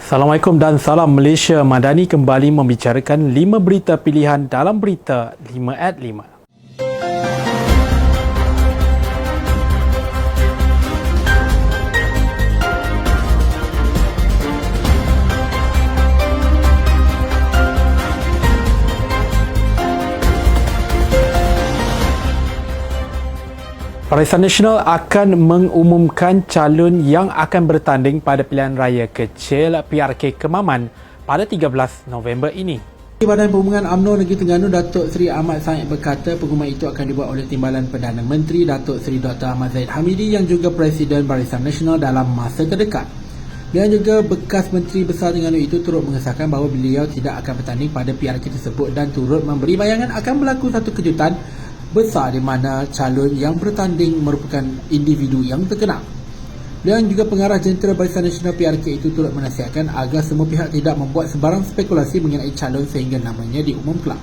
Assalamualaikum dan salam. Malaysia Madani kembali membicarakan 5 berita pilihan dalam berita 5@5. Barisan Nasional akan mengumumkan calon yang akan bertanding pada pilihan raya kecil PRK Kemaman pada 13 November ini. Badan Perhubungan UMNO Negeri Terengganu Datuk Seri Ahmad Said berkata pengumuman itu akan dibuat oleh Timbalan Perdana Menteri Datuk Seri Dr. Ahmad Zahid Hamidi yang juga Presiden Barisan Nasional dalam masa terdekat. Dan juga bekas Menteri Besar Terengganu itu turut mengesahkan bahawa beliau tidak akan bertanding pada PRK tersebut dan turut memberi bayangan akan berlaku satu kejutan besar di mana calon yang bertanding merupakan individu yang terkenal. Dan juga pengarah jentera Barisan Nasional PRK itu turut menasihatkan agar semua pihak tidak membuat sebarang spekulasi mengenai calon sehingga namanya diumumkan.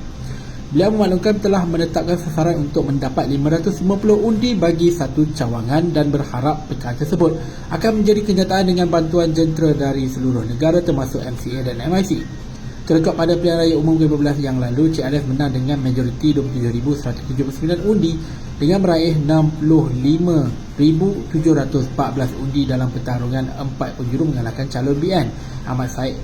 Beliau memaklumkan telah menetapkan sasaran untuk mendapat 550 undi bagi satu cawangan dan berharap perkara tersebut akan menjadi kenyataan dengan bantuan jentera dari seluruh negara termasuk MCA dan MIC. Terdekat pada pilihan raya umum ke-15 yang lalu, Cik Alif menang dengan majoriti 27,179 undi dengan meraih 65,714 undi dalam pertarungan 4 penjuru mengalahkan calon BN Ahmad Said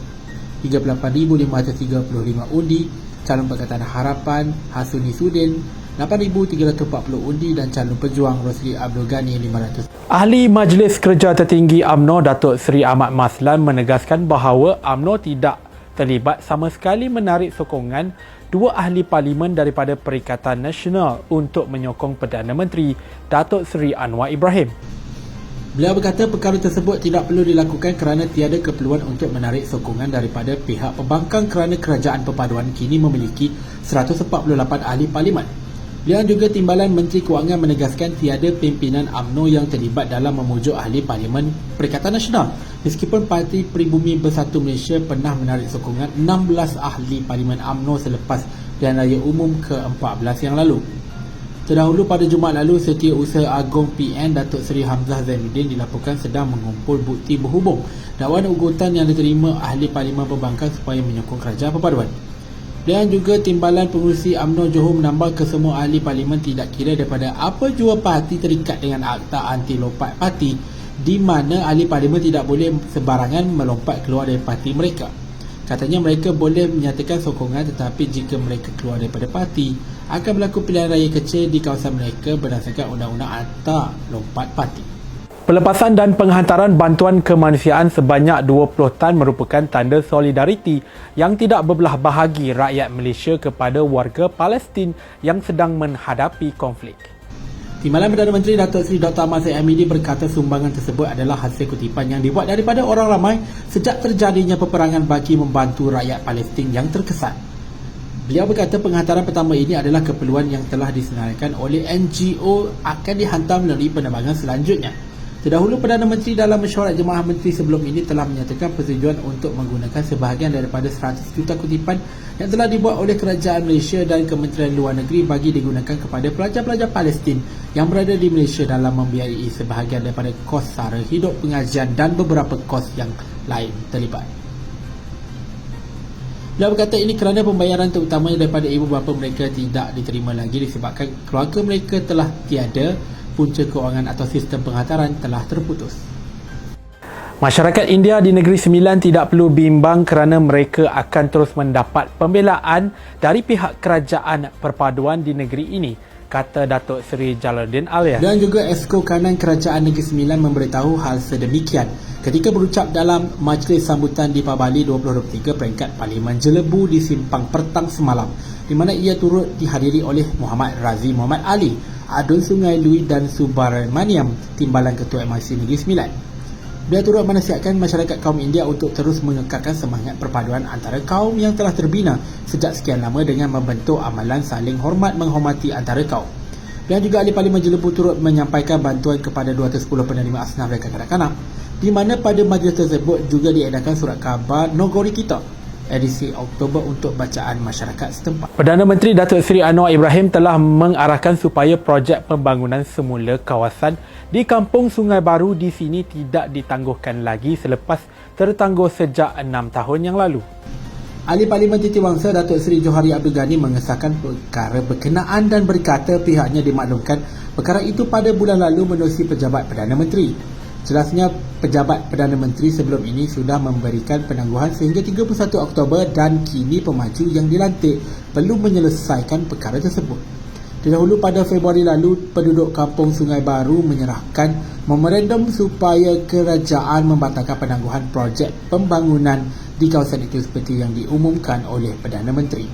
38,535 undi, calon Pakatan Harapan Hasuni Sudin 8,340 undi dan calon pejuang Rosli Abdul Ghani 500. Ahli Majlis Kerja Tertinggi UMNO Datuk Seri Ahmad Maslan menegaskan bahawa UMNO tidak terlibat sama sekali menarik sokongan dua ahli parlimen daripada Perikatan Nasional untuk menyokong Perdana Menteri Datuk Seri Anwar Ibrahim. Beliau berkata perkara tersebut tidak perlu dilakukan kerana tiada keperluan untuk menarik sokongan daripada pihak pembangkang kerana Kerajaan Perpaduan kini memiliki 148 ahli parlimen. Beliau juga Timbalan Menteri Kewangan menegaskan tiada pimpinan UMNO yang terlibat dalam memujuk ahli parlimen Perikatan Nasional. Meskipun Parti Peribumi Bersatu Malaysia pernah menarik sokongan 16 ahli parlimen UMNO selepas pilihan raya umum ke-14 yang lalu. Terdahulu pada Jumaat lalu, Setiausaha Agong PN Datuk Seri Hamzah Zainuddin dilaporkan sedang mengumpul bukti berhubung dakwaan ugutan yang diterima ahli parlimen pembangkang supaya menyokong Kerajaan Perpaduan. Dan juga Timbalan Pengurusi UMNO Johor menambah kesemua ahli parlimen tidak kira daripada apa jua parti terikat dengan Akta Anti Lompat Parti, di mana ahli parlimen tidak boleh sebarangan melompat keluar dari parti mereka. Katanya mereka boleh menyatakan sokongan tetapi jika mereka keluar daripada parti, akan berlaku pilihan raya kecil di kawasan mereka berdasarkan Undang-Undang Akta Lompat Parti. Pelepasan dan penghantaran bantuan kemanusiaan sebanyak 20 tan merupakan tanda solidariti yang tidak berbelah bahagi rakyat Malaysia kepada warga Palestin yang sedang menghadapi konflik. Timbalan Perdana Menteri Datuk Seri Dr. Ahmad Zahid Hamidi berkata sumbangan tersebut adalah hasil kutipan yang dibuat daripada orang ramai sejak terjadinya peperangan bagi membantu rakyat Palestin yang terkesan. Beliau berkata penghantaran pertama ini adalah keperluan yang telah disenaraikan oleh NGO akan dihantar melalui penerbangan selanjutnya. Terdahulu Perdana Menteri dalam mesyuarat Jemaah Menteri sebelum ini telah menyatakan persetujuan untuk menggunakan sebahagian daripada 100 juta kutipan yang telah dibuat oleh Kerajaan Malaysia dan Kementerian Luar Negeri bagi digunakan kepada pelajar-pelajar Palestin yang berada di Malaysia dalam membiayai sebahagian daripada kos sara hidup, pengajian dan beberapa kos yang lain terlibat. Beliau berkata ini kerana pembayaran terutamanya daripada ibu bapa mereka tidak diterima lagi disebabkan keluarga mereka telah tiada, punca kewangan atau sistem penghantaran telah terputus. Masyarakat India di Negeri Sembilan tidak perlu bimbang kerana mereka akan terus mendapat pembelaan dari pihak Kerajaan Perpaduan di negeri ini, kata Datuk Seri Jalaluddin Alia. Dan juga Esko Kanan Kerajaan Negeri Sembilan memberitahu hal sedemikian ketika berucap dalam majlis sambutan di Pabali 2023 peringkat Parlimen Jelebu di Simpang Pertang semalam, di mana ia turut dihadiri oleh Muhammad Razi Muhammad Ali, Adun Sungai Lui dan Subramaniam, Timbalan Ketua MIC Negeri Sembilan. Dia turut menasihatkan masyarakat kaum India untuk terus mengekalkan semangat perpaduan antara kaum yang telah terbina sejak sekian lama dengan membentuk amalan saling hormat menghormati antara kaum. Dan juga ahli Parlimen Jelebu turut menyampaikan bantuan kepada 210 penerima asnaf dan kanak-kanak, di mana pada majlis tersebut juga diedarkan surat khabar Nogori Kita edisi Oktober untuk bacaan masyarakat setempat. Perdana Menteri Datuk Seri Anwar Ibrahim telah mengarahkan supaya projek pembangunan semula kawasan di Kampung Sungai Baru di sini tidak ditangguhkan lagi selepas tertangguh sejak 6 tahun yang lalu. Ahli Parlimen Titiwangsa Datuk Seri Johari Abdul Ghani mengesahkan perkara berkenaan dan berkata pihaknya dimaklumkan perkara itu pada bulan lalu menerusi pejabat Perdana Menteri. Jelasnya pejabat Perdana Menteri sebelum ini sudah memberikan penangguhan sehingga 31 Oktober dan kini pemaju yang dilantik perlu menyelesaikan perkara tersebut. Terdahulu pada Februari lalu, penduduk Kampung Sungai Baru menyerahkan memorandum supaya kerajaan membatalkan penangguhan projek pembangunan di kawasan itu seperti yang diumumkan oleh Perdana Menteri.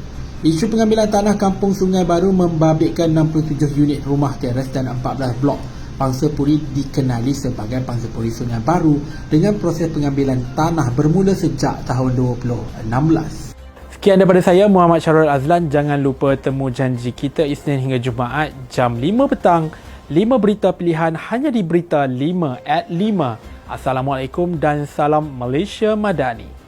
Isu pengambilan tanah Kampung Sungai Baru membabitkan 67 unit rumah teres dan 14 blok Pangsapuri dikenali sebagai Pangsapuri Sungai Baru dengan proses pengambilan tanah bermula sejak tahun 2016. Sekian daripada saya, Muhammad Syarul Azlan. Jangan lupa temu janji kita Isnin hingga Jumaat jam 5 petang. 5 berita pilihan hanya di Berita 5 at 5. Assalamualaikum dan salam Malaysia Madani.